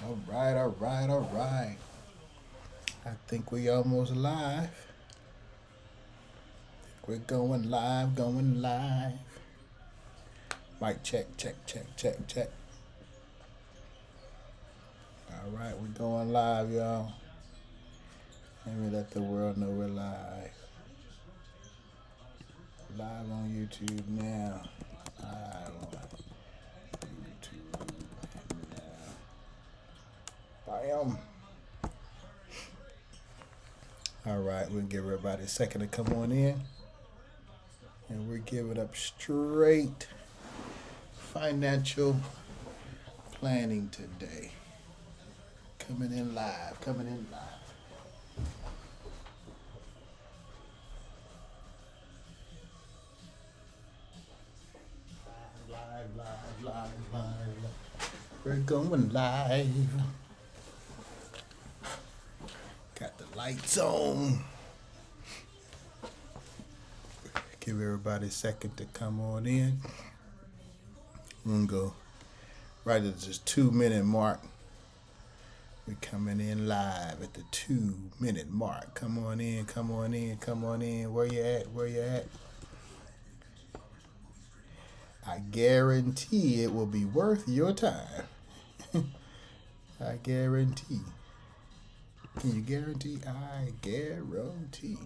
All right, all right, all right. I think we almost live. We're going live, going live. Mic check, check, check, check, check. All right, we're going live, y'all. Let me let the world know we're live. Live on YouTube now. Live on YouTube now. Bam. All right, we'll give everybody a second to come on in. And we're giving up straight financial planning today. Coming in live, coming in live. Live, live, live, live. We're going live. Got the lights on. Give everybody a second to come on in. I'm gonna go right at this 2 minute mark. We're coming in live at the 2 minute mark. Come on in, come on in, come on in. Where you at? Where you at? I guarantee it will be worth your time. I guarantee. Can you guarantee? I guarantee.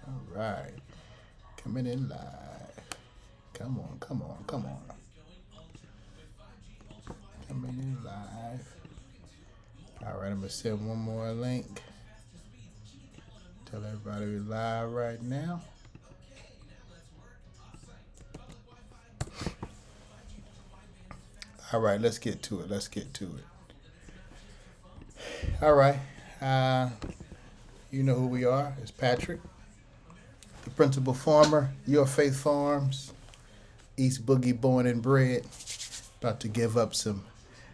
All right. Coming in live. Come on, come on, come on. Coming in live. All right, I'm going to send one more link. Tell everybody we're live right now. All right, let's get to it. Let's get to it. All right. You know who we are. It's Patrick, the principal farmer, Your Faith Farms, East Boogie born and bred. About to give up some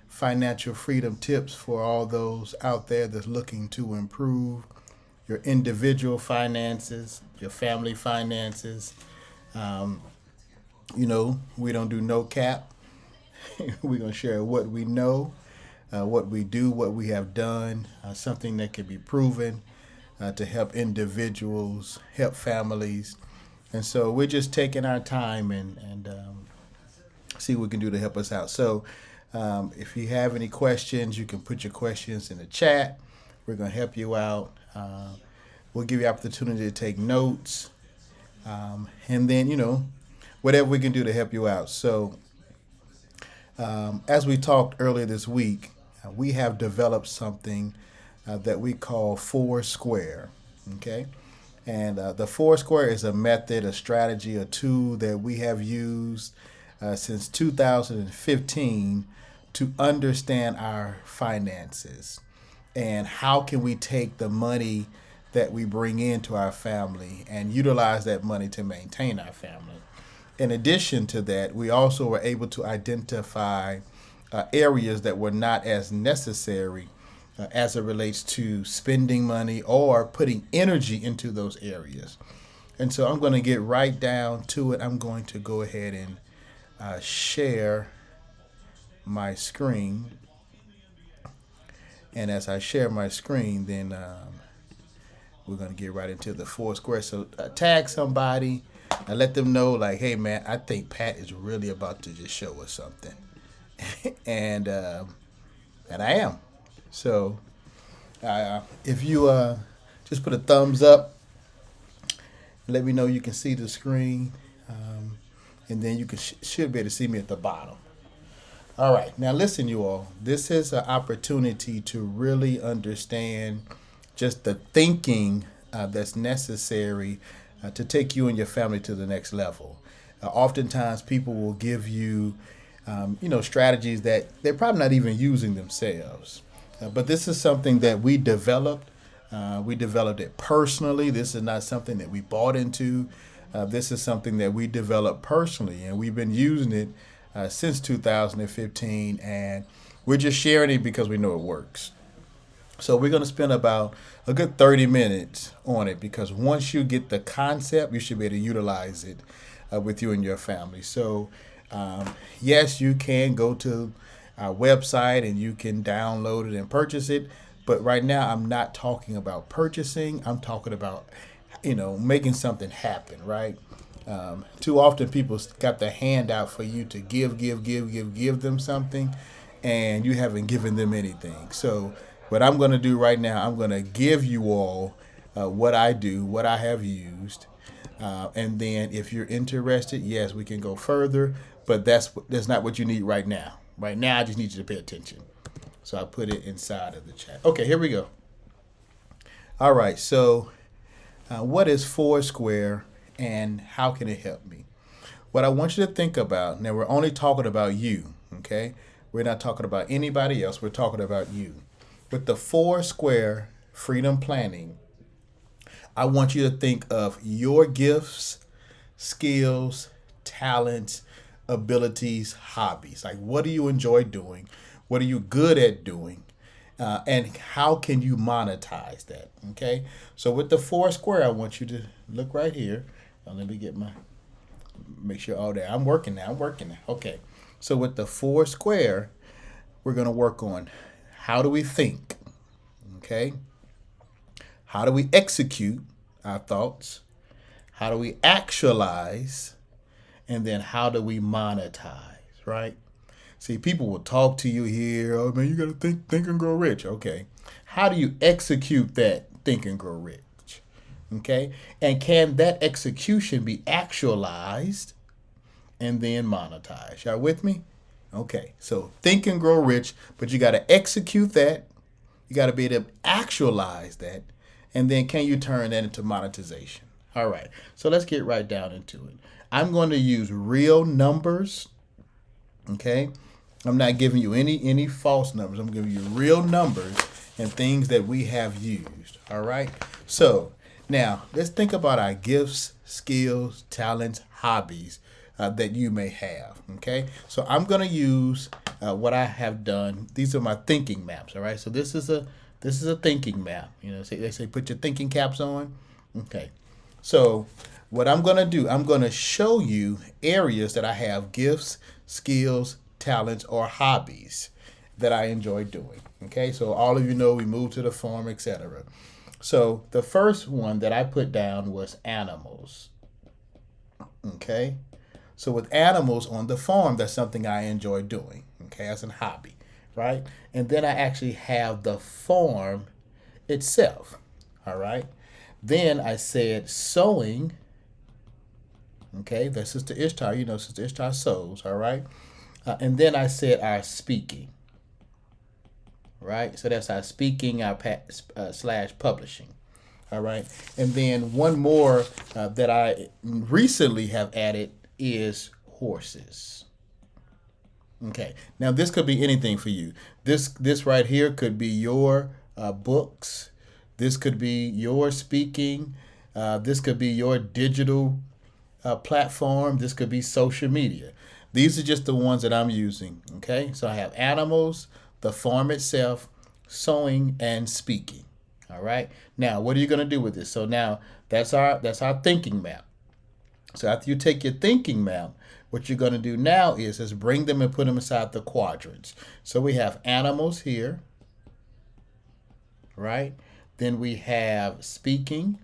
financial freedom tips for all those out there that's looking to improve your individual finances, your family finances. We don't do no cap. We're going to share what we know, what we do, what we have done, something that can be proven to help individuals, help families. And so we're just taking our time and see what we can do to help us out. So if you have any questions, you can put your questions in the chat. We're going to help you out. We'll give you opportunity to take notes. And then, whatever we can do to help you out. So as we talked earlier this week, we have developed something that we call Foursquare. Okay. And the Foursquare is a method, a strategy, a tool that we have used since 2015 to understand our finances and how can we take the money that we bring into our family and utilize that money to maintain our family. In addition to that, we also were able to identify areas that were not as necessary as it relates to spending money or putting energy into those areas. And so I'm going to get right down to it. I'm going to go ahead and share my screen. And as I share my screen, then we're going to get right into the Foursquare. So tag somebody and let them know, like, hey, man, I think Pat is really about to just show us something. and I am. So if you just put a thumbs up, let me know you can see the screen. And then you should be able to see me at the bottom. All right. Now, listen, you all. This is an opportunity to really understand just the thinking that's necessary to take you and your family to the next level. Oftentimes, people will give you, strategies that they're probably not even using themselves. But this is something that we developed. We developed it personally. This is not something that we bought into. This is something that we developed personally, and we've been using it since 2015, and we're just sharing it because we know it works. So we're going to spend about a good 30 minutes on it because once you get the concept, you should be able to utilize it with you and your family. So yes, you can go to our website and you can download it and purchase it. But right now, I'm not talking about purchasing. I'm talking about, making something happen, right? Too often people got the hand out for you to give them something, and you haven't given them anything. So what I'm going to do right now, I'm going to give you all what I do, what I have used. And then if you're interested, yes, we can go further, but that's not what you need right now. Right now, I just need you to pay attention. So I put it inside of the chat. Okay, here we go. All right, so what is Foursquare and how can it help me? What I want you to think about, now we're only talking about you, okay? We're not talking about anybody else, we're talking about you. With the Foursquare Freedom Planning, I want you to think of your gifts, skills, talents, abilities, hobbies. Like, what do you enjoy doing? What are you good at doing? And how can you monetize that? Okay. So with the Foursquare, I want you to look right here. Let me make sure all that. I'm working now. Okay. So with the Foursquare, we're going to work on how do we think? Okay. How do we execute our thoughts? How do we actualize? And then how do we monetize, right? See, people will talk to you here. Oh, man, you got to think and grow rich. Okay. How do you execute that think and grow rich? Okay. And can that execution be actualized and then monetized? Y'all with me? Okay. So think and grow rich, but you got to execute that. You got to be able to actualize that. And then can you turn that into monetization? All right. So let's get right down into it. I'm going to use real numbers. Okay. I'm not giving you any false numbers. I'm giving you real numbers and things that we have used. All right. So now let's think about our gifts, skills, talents, hobbies that you may have. Okay. So I'm going to use what I have done. These are my thinking maps. All right. So this is a thinking map. They say put your thinking caps on. Okay. So what I'm going to do, I'm going to show you areas that I have gifts, skills, talents, or hobbies that I enjoy doing. Okay, so all of you know we moved to the farm, etc. So the first one that I put down was animals. Okay, so with animals on the farm, that's something I enjoy doing. Okay, as a hobby, right? And then I actually have the farm itself. All right. Then I said sewing. Okay, that's Sister Ishtar. Sister Ishtar sews. All right. And then I said our speaking, right? So that's our speaking, our / publishing, all right? And then one more that I recently have added is horses. Okay, now this could be anything for you. This right here could be your books. This could be your speaking. This could be your digital platform. This could be social media. These are just the ones that I'm using, okay? So I have animals, the farm itself, sewing, and speaking, all right? Now, what are you going to do with this? So now that's our thinking map. So after you take your thinking map, what you're going to do now is bring them and put them inside the quadrants. So we have animals here, right? Then we have speaking.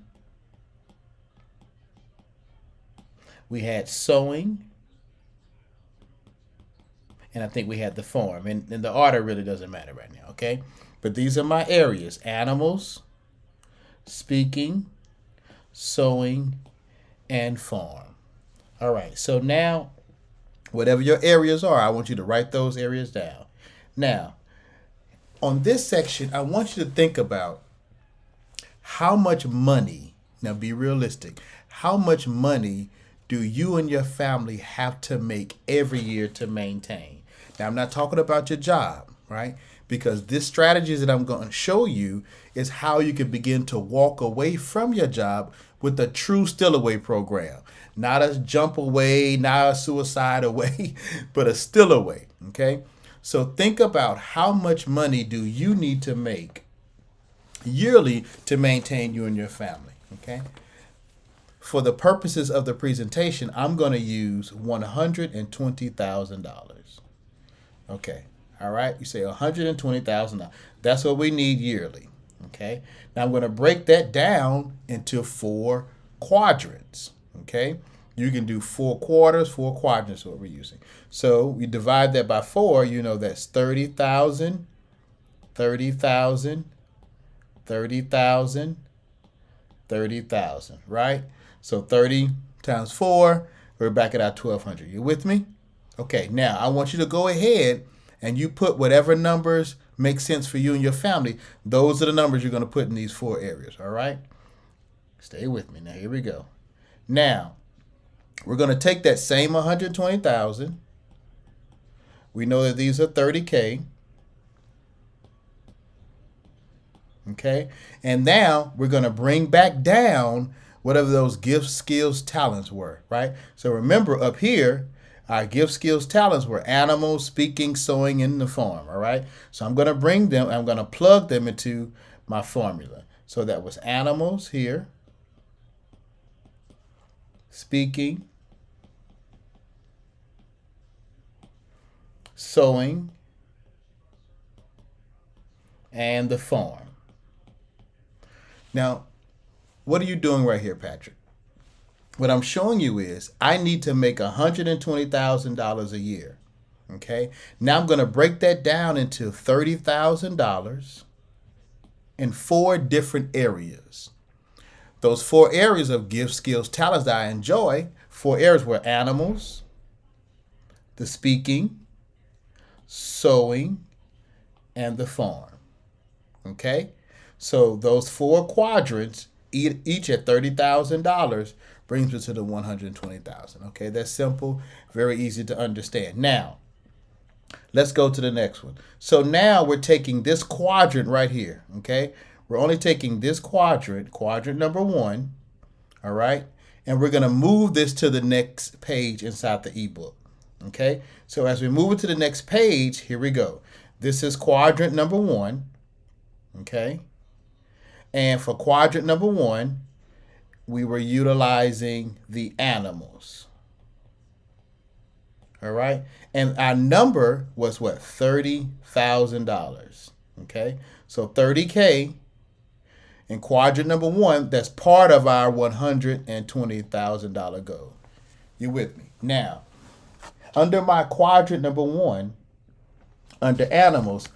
We had sewing. And I think we had the farm. And the order really doesn't matter right now, okay? But these are my areas. Animals, speaking, sewing, and farm. All right, so now, whatever your areas are, I want you to write those areas down. Now, on this section, I want you to think about how much money, now be realistic, how much money do you and your family have to make every year to maintain? Now, I'm not talking about your job, right? Because this strategies that I'm going to show you is how you can begin to walk away from your job with a true still away program. Not a jump away, not a suicide away, but a still away, okay? So think about how much money do you need to make yearly to maintain you and your family, okay? For the purposes of the presentation, I'm going to use $120,000. Okay, All right, you say $120,000. That's what we need yearly. Okay, now I'm going to break that down into 4 quadrants. Okay, you can do 4 quarters, 4 quadrants, what we're using. So we divide that by 4, you know that's 30,000, 30,000, 30,000, 30,000, right? So 30 times 4, we're back at our 1,200. You with me? Okay, now I want you to go ahead and you put whatever numbers make sense for you and your family. Those are the numbers you're going to put in these 4 areas, all right? Stay with me. Now, here we go. Now, we're going to take that same 120,000. We know that these are 30K. Okay, and now we're going to bring back down whatever those gifts, skills, talents were, right? So remember up here, our gifts, skills, talents were animals, speaking, sewing, and the farm, all right? So I'm going to bring them, I'm going to plug them into my formula. So that was animals here, speaking, sewing, and the farm. Now, what are you doing right here, Patrick? What I'm showing you is I need to make $120,000 a year. Okay. Now I'm going to break that down into $30,000 in 4 different areas. Those 4 areas of gifts, skills, talents that I enjoy, 4 areas were animals, the speaking, sewing, and the farm. Okay. So those 4 quadrants, each at $30,000, brings me to the $120,000. Okay, that's simple, very easy to understand. Now, let's go to the next one. So now we're taking this quadrant right here. Okay, we're only taking this quadrant number 1. All right, and we're going to move this to the next page inside the ebook. Okay, so as we move it to the next page, here we go. This is quadrant number 1. Okay. And for quadrant number 1, we were utilizing the animals. All right. And our number was what? $30,000. Okay. So 30K in quadrant number 1, that's part of our $120,000 goal. You with me? Now, under my quadrant number 1, under animals,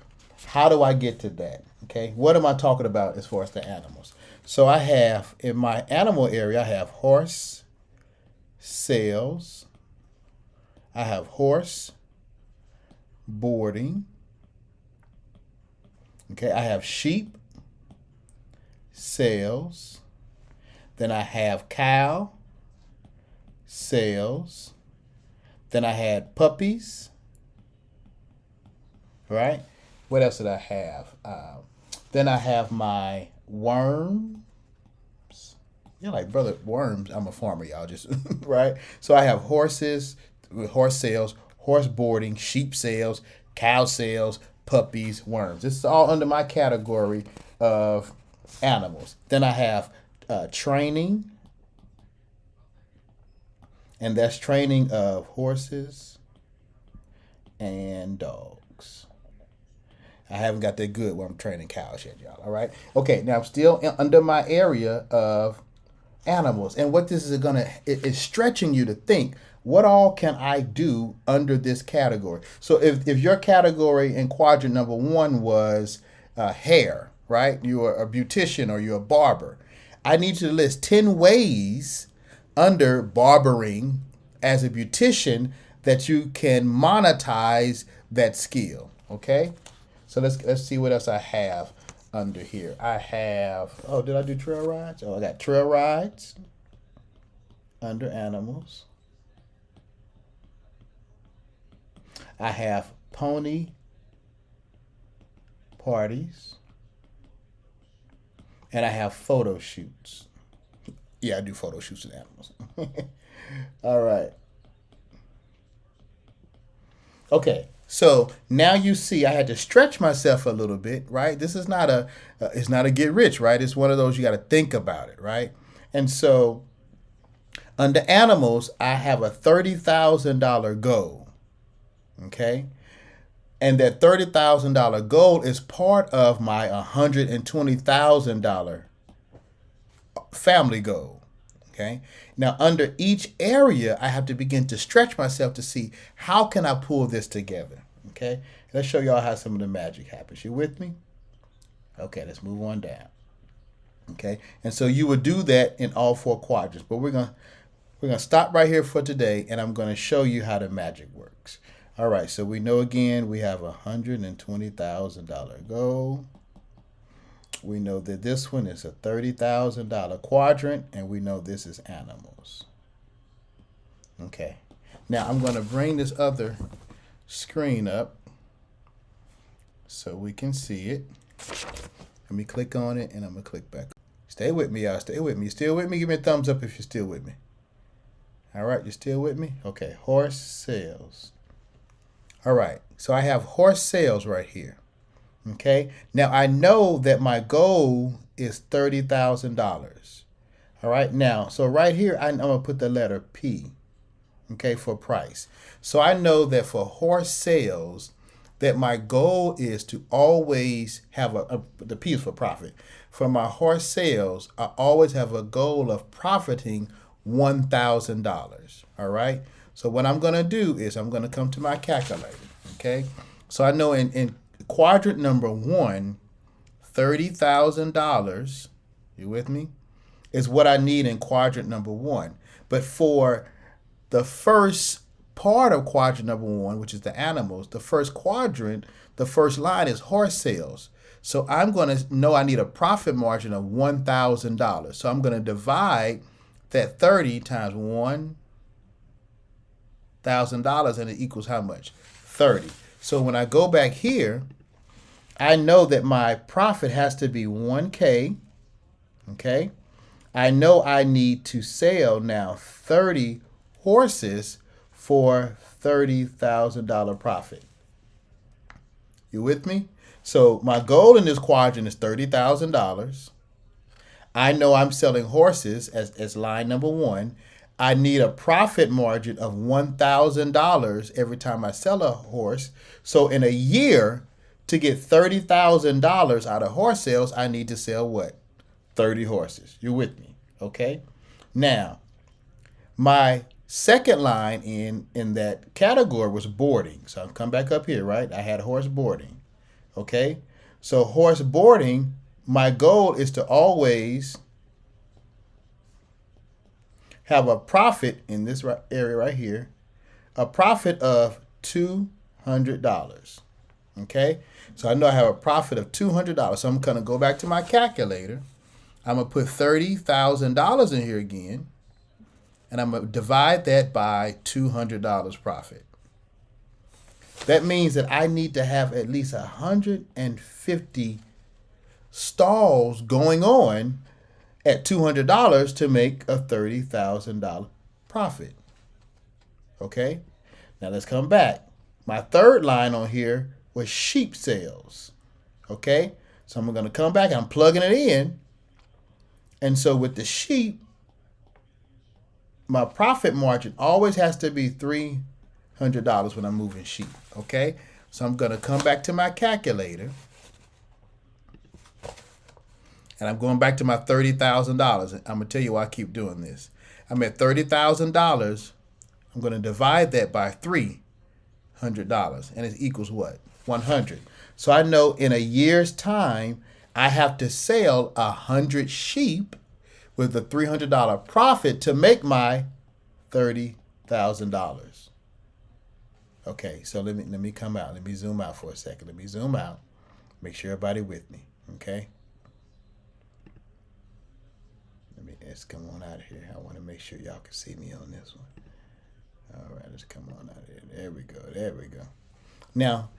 how do I get to that? Okay, what am I talking about as far as the animals? So I have, in my animal area, I have horse, sales. I have horse, boarding. Okay, I have sheep, sales. Then I have cow, sales. Then I had puppies. Right? What else did I have? Then I have my worms. You're like, brother, worms. I'm a farmer, y'all. Just right. So I have horses with horse sales, horse boarding, sheep sales, cow sales, puppies, worms. This is all under my category of animals. Then I have training, and that's training of horses and dogs. I haven't got that good where I'm training cows yet, y'all. All right. Okay. Now I'm still under my area of animals, and what this is it's stretching you to think, what all can I do under this category? So if your category in quadrant number 1 was hair, right? You're a beautician or you're a barber. I need you to list 10 ways under barbering as a beautician that you can monetize that skill. Okay. So let's see what else I have under here. I have, did I do trail rides? I got trail rides under animals. I have pony parties. And I have photo shoots. Yeah, I do photo shoots with animals. All right. Okay. So now you see I had to stretch myself a little bit, right? This is not it's not a get rich, right? It's one of those you got to think about it, right? And so under animals, I have a $30,000 goal, okay? And that $30,000 goal is part of my $120,000 family goal. Okay. Now, under each area, I have to begin to stretch myself to see how can I pull this together. Okay. Let's show y'all how some of the magic happens. You with me? Okay, let's move on down. Okay. And so you would do that in all four quadrants, but we're gonna stop right here for today, and I'm gonna show you how the magic works. All right, so we know again we have $120,000 goal. We know that this one is a $30,000 quadrant, and we know this is animals. Okay, now I'm going to bring this other screen up so we can see it. Let me click on it, and I'm going to click back. Stay with me, y'all. Stay with me. You still with me? Give me a thumbs up if you're still with me. All right, you still with me? Okay, horse sales. All right, so I have horse sales right here. Okay, now I know that my goal is $30,000. All right, now, so right here, I'm going to put the letter P, okay, for price. So I know that for horse sales, that my goal is to always have the P is for profit. For my horse sales, I always have a goal of profiting $1,000. All right. So what I'm going to do is I'm going to come to my calculator. Okay. So I know in quadrant number 1, $30,000, you with me, is what I need in quadrant number 1. But for the first part of quadrant number 1, which is the animals, the first quadrant, the first line is horse sales. So I'm going to know I need a profit margin of $1,000. So I'm going to divide that 30 times $1,000, and it equals how much? 30. So when I go back here, I know that my profit has to be 1K. Okay. I know I need to sell now 30 horses for $30,000 profit. You with me? So my goal in this quadrant is $30,000. I know I'm selling horses as line number 1. I need a profit margin of $1,000 every time I sell a horse. So in a year, to get $30,000 out of horse sales, I need to sell what? 30 horses. You're with me, okay? Now, my second line in that category was boarding. So I'll come back up here, right? I had horse boarding, okay? So horse boarding, my goal is to always have a profit in this area right here, a profit of $200, okay? So I know I have a profit of $200. So I'm going to go back to my calculator. I'm going to put $30,000 in here again, and I'm going to divide that by $200 profit. That means that I need to have at least 150 stalls going on at $200 to make a $30,000 profit. Okay? Now let's come back. My third line on here was sheep sales. Okay? So I'm going to come back and I'm plugging it in. And so with the sheep, my profit margin always has to be $300 when I'm moving sheep. Okay? So I'm going to come back to my calculator. And I'm going back to my $30,000. I'm going to tell you why I keep doing this. I'm at $30,000. I'm going to divide that by $300. And it equals what? 100. So I know in a year's time, I have to sell 100 sheep with a $300 profit to make my $30,000. Okay, so let me come out. Let me zoom out for a second. Let me zoom out. Make sure everybody with me. Okay. Let's come on out of here. I want to make sure y'all can see me on this one. All right, let's come on out of here. There we go. There we go. Now,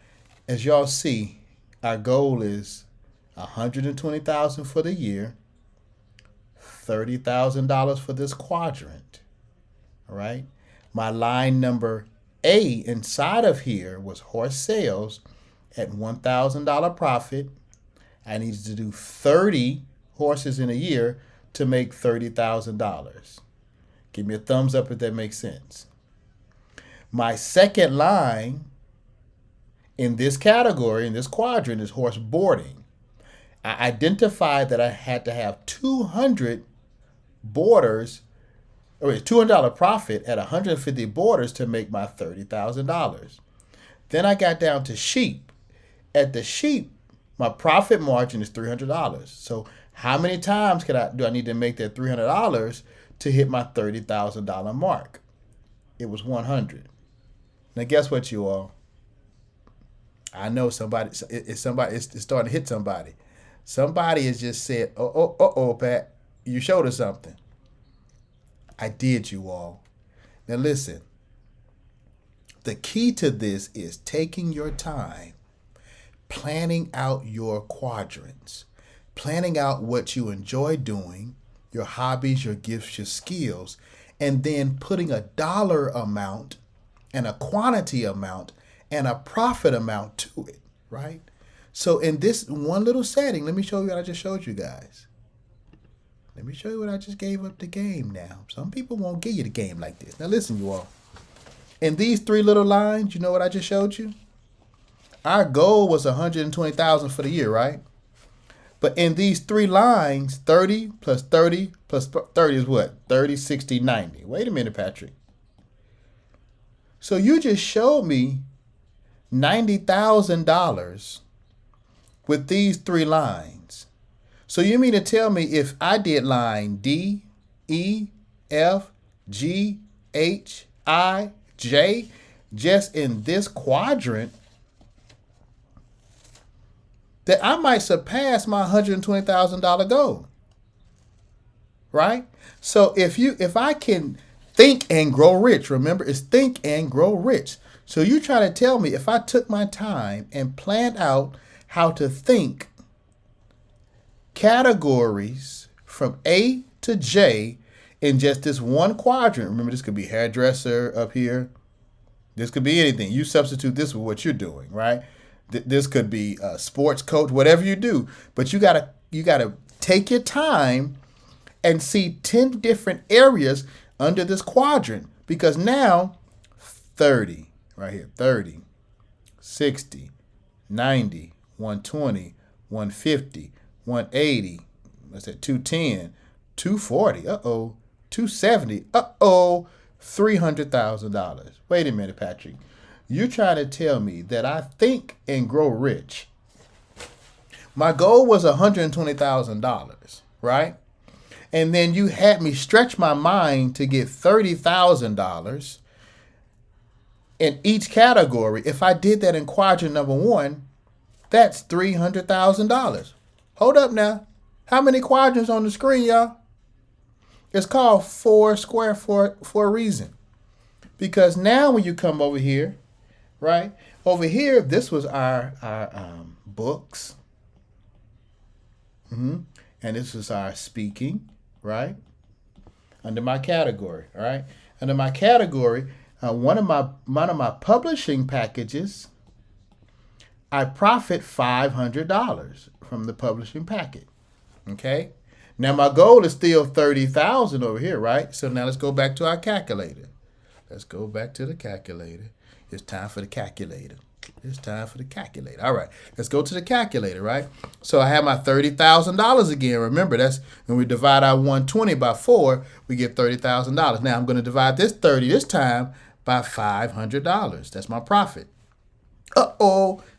as y'all see, our goal is $120,000 for the year, $30,000 for this quadrant. All right. My line number A inside of here was horse sales at $1,000 profit. I needed to do 30 horses in a year to make $30,000. Give me a thumbs up if that makes sense. My second line In this category, in this quadrant, is horse boarding. I identified that I had to have 200 boarders, or $200 profit at 150 boarders to make my $30,000. Then I got down to sheep. At the sheep, my profit margin is $300. So how many times do I need to make that $300 to hit my $30,000 mark? It was 100. Now guess what, you all? I know it's starting to hit somebody. Somebody has just said, oh, Pat, you showed us something. I did, you all. Now listen, the key to this is taking your time, planning out your quadrants, planning out what you enjoy doing, your hobbies, your gifts, your skills, and then putting a dollar amount and a quantity amount and a profit amount to it, right? So in this one little setting, let me show you what I just showed you guys. Let me show you what I just gave up the game now. Some people won't give you the game like this. Now listen, you all. In these three little lines, you know what I just showed you? Our goal was 120,000 for the year, right? But in these three lines, 30 plus 30 plus 30 is what? 30, 60, 90. Wait a minute, Patrick. So you just showed me $90,000 with these three lines. So you mean to tell me if I did line D, E, F, G, H, I, J, just in this quadrant, that I might surpass my $120,000 goal, right? So if I can think and grow rich, remember it's think and grow rich. So you try to tell me if I took my time and planned out how to think categories from A to J in just this one quadrant. Remember, this could be hairdresser up here. This could be anything. You substitute this with what you're doing, right? This could be a sports coach, whatever you do. But you gotta take your time and see 10 different areas under this quadrant, because now 30, right here, 30, 60, 90, 120, 150, 180, what's that, 210, 240, 270, $300,000. Wait a minute, Patrick. You're trying to tell me that I think and grow rich. My goal was $120,000, right? And then you had me stretch my mind to get $30,000 in each category. If I did that in quadrant number one, that's $300,000. Hold up now. How many quadrants on the screen, y'all? It's called four square for a reason. Because now when you come over here, right? Over here, this was our books. And this is our speaking, right? Under my category, all right? Under my category, one of my publishing packages, I profit $500 from the publishing packet. Okay? Now my goal is still 30,000 over here, right? So now let's go back to our calculator. Let's go back to the calculator. It's time for the calculator. It's time for the calculator. All right, let's go to the calculator, right? So I have my $30,000 again. Remember, that's when we divide our 120 by 4, we get $30,000. Now I'm going to divide this 30 this time by $500. That's my profit.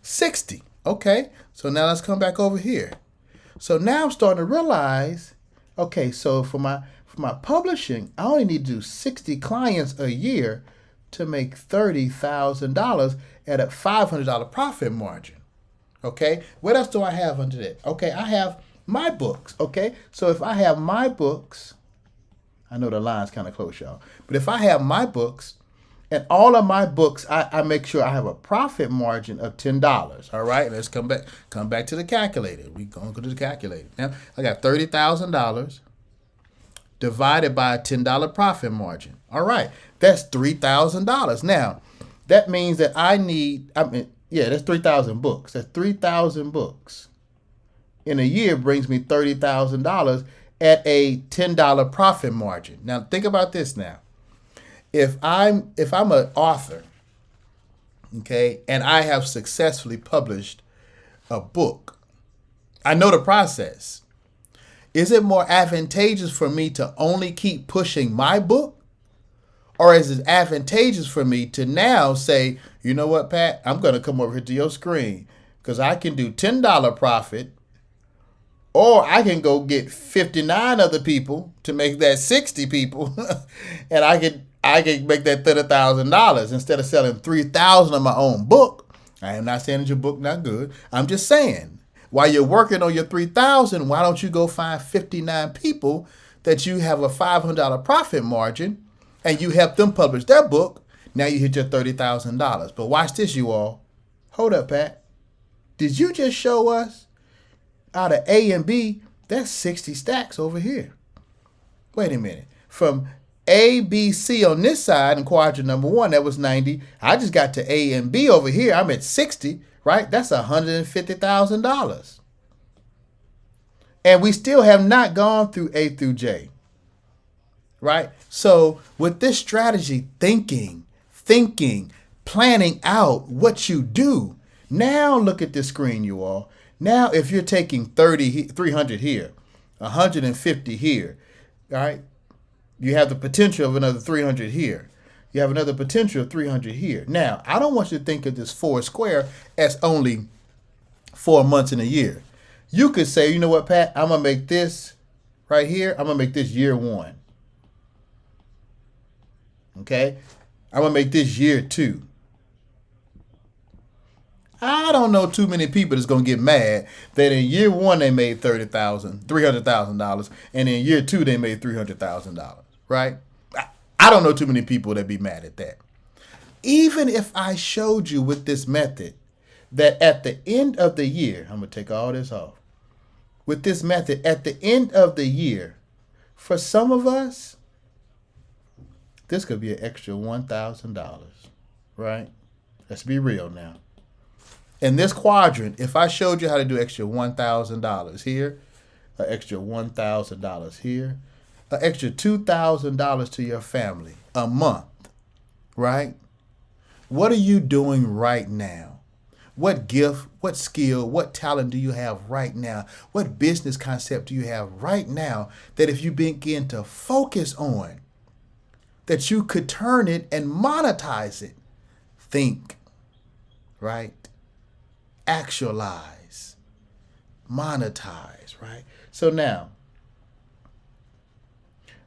60. Okay, so now let's come back over here. So now I'm starting to realize, okay, so for my publishing, I only need to do 60 clients a year to make $30,000 at a $500 profit margin. Okay, what else do I have under that? Okay, I have my books. Okay, so if I have my books, I know the line's kind of close, y'all, but if I have my books, and all of my books, I make sure I have a profit margin of $10. All right, let's come back to the calculator. We're going to go to the calculator. Now, I got $30,000 divided by a $10 profit margin. All right, that's $3,000. Now, that means that that's 3,000 books. That's 3,000 books. In a year brings me $30,000 at a $10 profit margin. Now, think about this now. If I'm an author, Okay. And I have successfully published a book. I know the process. Is it more advantageous for me to only keep pushing my book? Or is it advantageous for me to now say, you know what, Pat, I'm going to come over here to your screen because I can do $10 profit, or I can go get 59 other people to make that 60 people, and I can make that $30,000 instead of selling 3,000 of my own book. I am not saying that your book not good. I'm just saying, while you're working on your 3,000, why don't you go find 59 people that you have a $500 profit margin, and you help them publish their book? Now you hit your $30,000. But watch this, you all. Hold up, Pat. Did you just show us out of A and B, that's 60 stacks over here? Wait a minute. From A, B, C on this side in quadrant number 1, that was 90. I just got to A and B over here. I'm at 60, right? That's $150,000. And we still have not gone through A through J. Right? So with this strategy, thinking, planning out what you do. Now look at this screen, you all. Now if you're taking 300 here, 150 here, all right? You have the potential of another 300 here. You have another potential of 300 here. Now, I don't want you to think of this 4 square as only 4 months in a year. You could say, you know what, Pat, I'm going to make this right here. I'm going to make this year 1. Okay, I'm going to make this year 2. I don't know too many people that's going to get mad that in year 1 they made $300,000, and in year 2 they made $300,000, right? I don't know too many people that be mad at that. Even if I showed you with this method that at the end of the year, I'm going to take all this off. With this method, at the end of the year, for some of us, this could be an extra $1,000, right? Let's be real now. In this quadrant, if I showed you how to do extra $1,000 here, an extra $1,000 here, an extra $2,000 to your family a month, right? What are you doing right now? What gift, what skill, what talent do you have right now? What business concept do you have right now that if you begin to focus on, that you could turn it and monetize it? Think, right? Actualize, monetize, right? So now,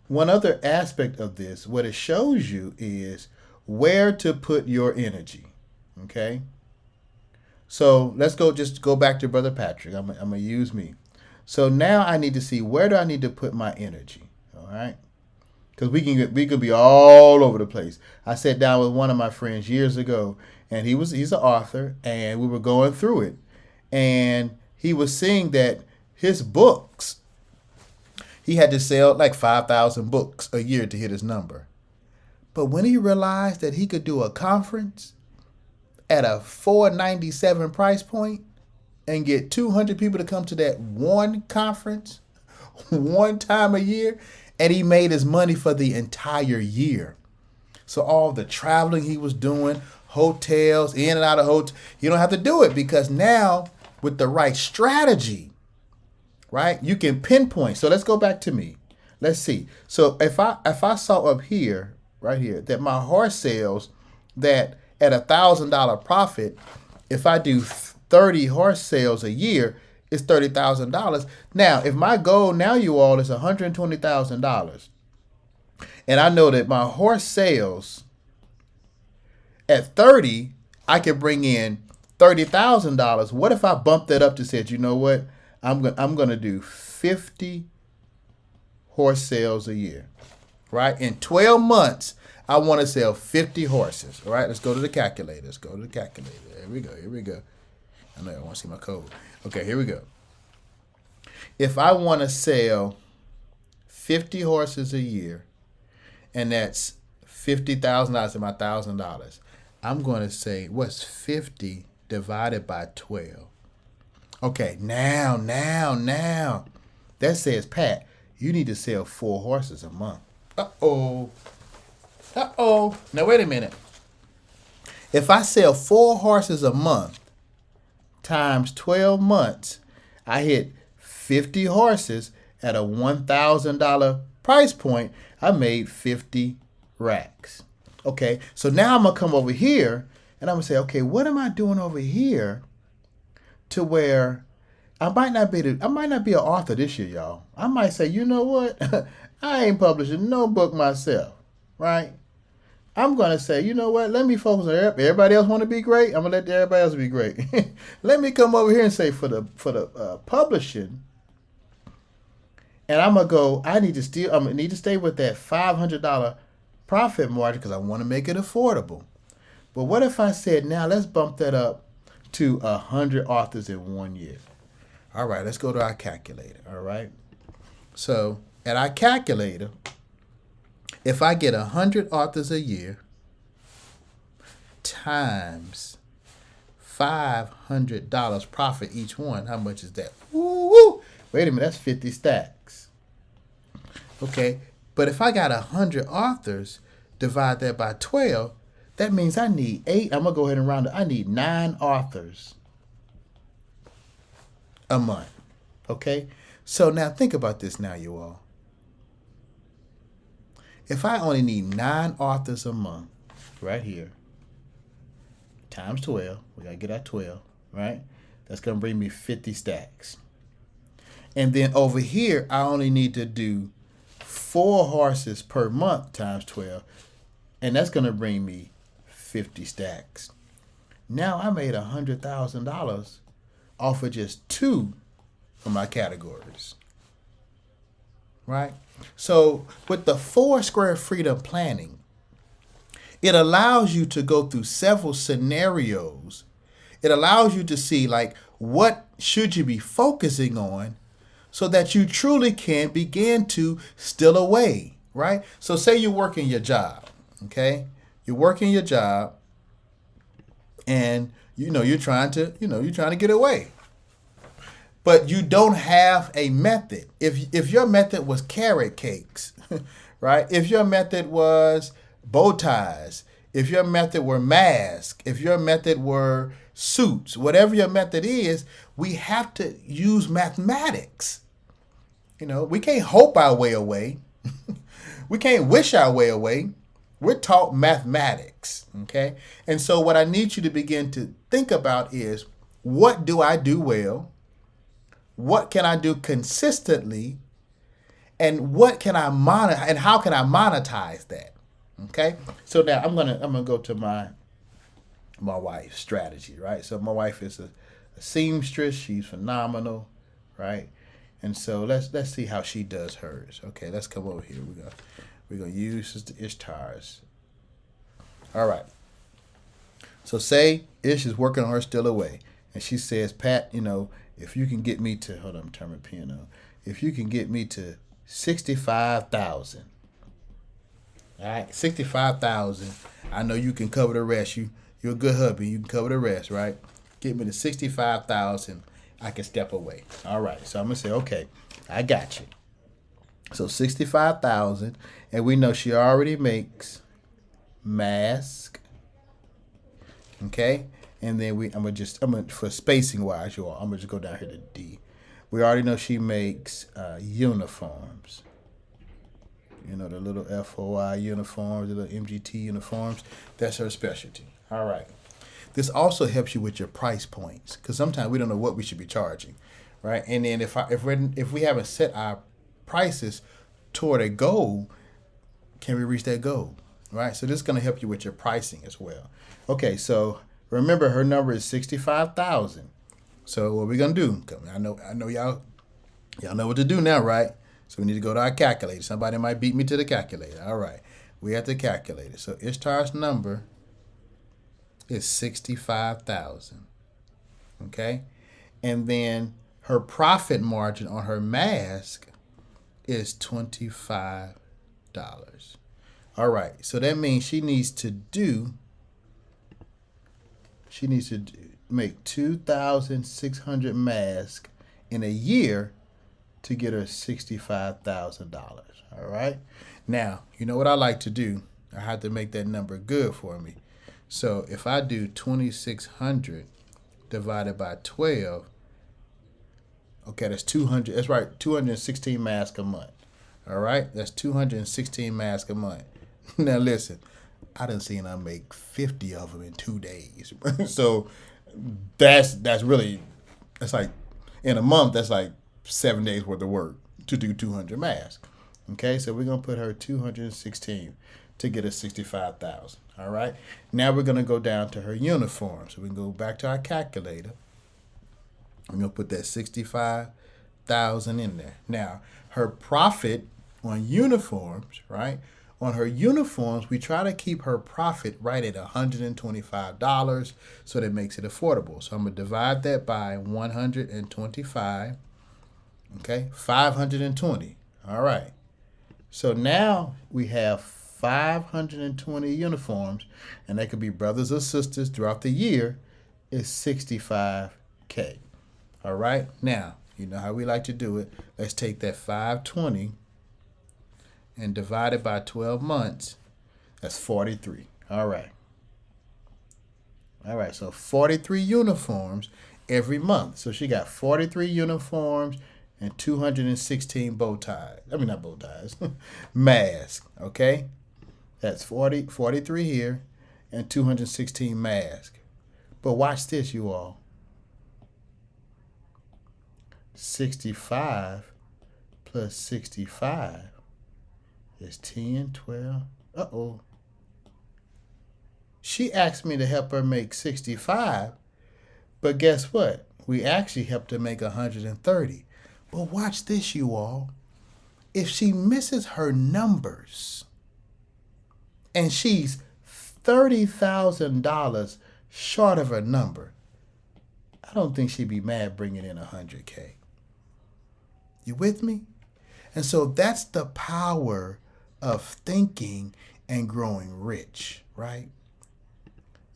one other aspect of this, what it shows you is where to put your energy, okay? So let's just go back to Brother Patrick. I'm going to use me. So now I need to see, where do I need to put my energy, all right? Because we could be all over the place. I sat down with one of my friends years ago, and he's an author, and we were going through it. And he was seeing that his books, he had to sell like 5,000 books a year to hit his number. But when he realized that he could do a conference at a $497 price point and get 200 people to come to that one conference one time a year, and he made his money for the entire year. So all the traveling he was doing, hotels, in and out of hotels, you don't have to do it, because now with the right strategy, right, you can pinpoint. So let's go back to me. Let's see. So if I saw up here, right here, that my horse sales, that at $1,000 profit, if I do 30 horse sales a year, it's $30,000. Now, if my goal now, you all, is $120,000, and I know that my horse sales at 30, I can bring in $30,000. What if I bump that up to said, you know what, I'm gonna do 50 horse sales a year, right? In 12 months, I want to sell 50 horses. All right, let's go to the calculator. Here we go. I know I want to see my code. Okay, here we go. If I want to sell 50 horses a year, and that's $50,000 of my $1,000, I'm going to say, what's 50 divided by 12? Okay, now. That says, Pat, you need to sell 4 horses a month. Uh-oh. Now, wait a minute. If I sell 4 horses a month times 12 months, I hit 50 horses at a $1,000 price point. I made 50 racks. Okay, so now I'm gonna come over here and I'm gonna say, okay, what am I doing over here to where I might not be an author this year, y'all. I might say, you know what? I ain't publishing no book myself, right? I'm gonna say, you know what? Let me focus on everybody else. Want to be great? I'm gonna let everybody else be great. Let me come over here and say for the publishing, and I'm gonna go. I'm gonna need to stay with that $500 profit margin because I want to make it affordable. But what if I said, now let's bump that up to 100 authors in 1 year? All right, let's go to our calculator. All right. So at our calculator, if I get 100 authors a year times $500 profit each one, how much is that? Woo! Wait a minute, that's 50 stacks. Okay, but if I got 100 authors, divide that by 12, that means I need 8. I'm going to go ahead and round it. I need 9 authors a month. Okay, so now think about this now, you all. If I only need 9 authors a month, right here, times 12, we got to get our 12, right? That's going to bring me 50 stacks. And then over here, I only need to do 4 horses per month times 12, and that's going to bring me 50 stacks. Now I made $100,000 off of just 2 of my categories, right? So with the 4 Square Freedom Planning, it allows you to go through several scenarios. It allows you to see, like, what should you be focusing on so that you truly can begin to steal away, right? So say you're working your job, okay? You're working your job and you're trying to get away. But you don't have a method. If your method was carrot cakes, right? If your method was bow ties, if your method were masks, if your method were suits, whatever your method is, we have to use mathematics. We can't hope our way away. We can't wish our way away. We're taught mathematics, okay? And so what I need you to begin to think about is, what do I do well? What can I do consistently? And what can I monitor, and how can I monetize that? Okay? So now I'm gonna go to my wife's strategy, right? So my wife is a seamstress. She's phenomenal, right? And so let's see how she does hers. Okay, let's come over here. We're gonna use Sister Ishtar's. All right. So say Ish is working on her still away, and she says, Pat, if you can get me to, hold on, turn my pen on. If you can get me to 65,000. All right, 65,000. I know you can cover the rest. You're a good hubby. You can cover the rest, right? Get me to 65,000. I can step away. All right. So I'm gonna say, okay, I got you. So 65,000, and we know she already makes mask. Okay, and then I'm gonna for spacing wise, you all, I'm gonna just go down here to D. We already know she makes uniforms. The little FOI uniforms, the little MGT uniforms. That's her specialty. All right. This also helps you with your price points, because sometimes we don't know what we should be charging, right? And then if we haven't set our prices toward a goal, can we reach that goal, right? So this is going to help you with your pricing as well. Okay, so remember her number is 65,000. So what we're going to do? I know y'all know what to do now, right? So we need to go to our calculator. Somebody might beat me to the calculator. All right, we have the calculator. So Ishtar's number is 65,000. Okay? And then her profit margin on her mask is $25. All right. So that means she needs to make 2,600 masks in a year to get her $65,000. All right? Now, you know what I like to do? I have to make that number good for me. So if I do 2,600 divided by 12, okay, that's 200. That's right, 216 masks a month. All right, that's 216 masks a month. Now listen, I done seen her make 50 of them in 2 days. So that's really, that's like, in a month, that's like 7 days worth of work to do 200 masks. Okay, so we're gonna put her 216 to get us 65,000. All right, now we're gonna go down to her uniform. So we can go back to our calculator. I'm gonna put that 65,000 in there. Now her profit on uniforms, right? On her uniforms, we try to keep her profit right at $125 so that makes it affordable. So I'm going to divide that by 125, okay? 520. All right. So now we have 520 uniforms, and they could be brothers or sisters throughout the year, is 65K. All right. Now, you know how we like to do it. Let's take that 520 and divide it by 12 months. That's 43. All right. All right. So 43 uniforms every month. So she got 43 uniforms and 216 bow ties. I mean, not bow ties, masks. Okay. That's 43 here and 216 masks. But watch this, you all. 65 plus 65 is 10, 12. Uh-oh. She asked me to help her make 65, but guess what? We actually helped her make 130. But watch this, you all. If she misses her numbers and she's $30,000 short of her number, I don't think she'd be mad bringing in 100K. You with me? And so that's the power of thinking and growing rich, right?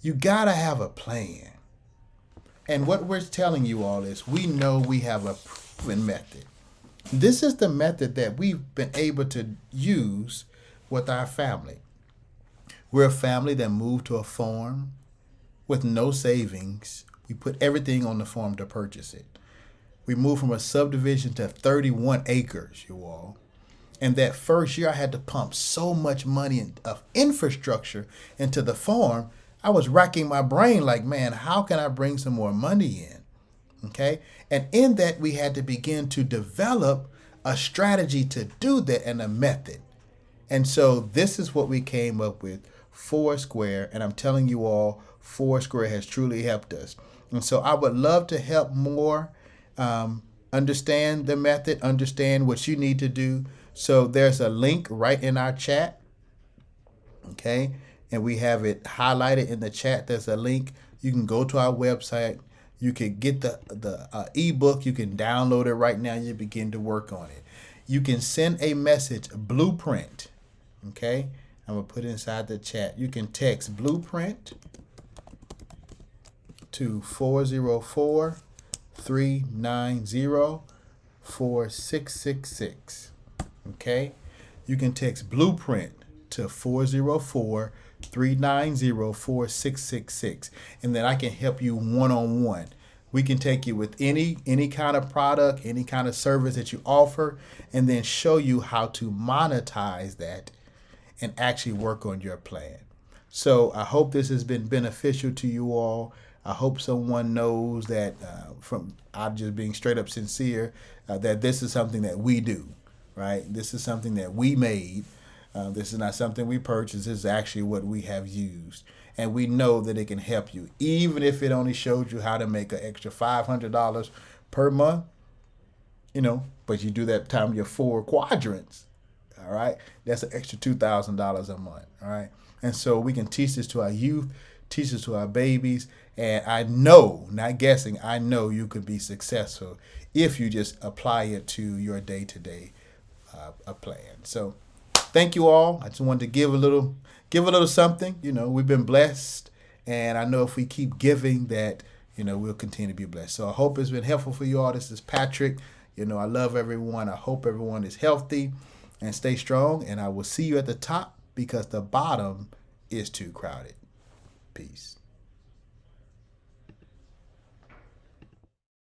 You gotta have a plan. And what we're telling you all is we know we have a proven method. This is the method that we've been able to use with our family. We're a family that moved to a farm with no savings. We put everything on the farm to purchase it. We moved from a subdivision to 31 acres, you all. And that first year I had to pump so much money of infrastructure into the farm, I was racking my brain like, man, how can I bring some more money in? Okay. And in that, we had to begin to develop a strategy to do that and a method. And so this is what we came up with, Foursquare. And I'm telling you all, Foursquare has truly helped us. And so I would love to help more understand the method, understand what you need to do. So there's a link right in our chat. Okay. And we have it highlighted in the chat. There's a link. You can go to our website. You can get the ebook. You can download it right now. You begin to work on it. You can send a message, blueprint. Okay. I'm going to put it inside the chat. You can text blueprint to 404-390-4666. Okay. You can text blueprint to 404-390-4666, and then I can help you one-on-one. We can take you with any kind of product, any kind of service that you offer, and then show you how to monetize that and actually work on your plan. So I hope this has been beneficial to you all. I hope someone knows that I'm just being straight up sincere, that this is something that we do, right? This is something that we made. This is not something we purchased. This is actually what we have used. And we know that it can help you. Even if it only showed you how to make an extra $500 per month, but you do that time your 4 quadrants, all right? That's an extra $2,000 a month, all right? And so we can teach this to our youth, teach this to our babies. And I know, not guessing, I know you could be successful if you just apply it to your day-to-day plan. So thank you all. I just wanted to give a little something. We've been blessed, and I know if we keep giving that, we'll continue to be blessed. So I hope it's been helpful for you all. This is Patrick. I love everyone. I hope everyone is healthy and stay strong, and I will see you at the top because the bottom is too crowded. Peace.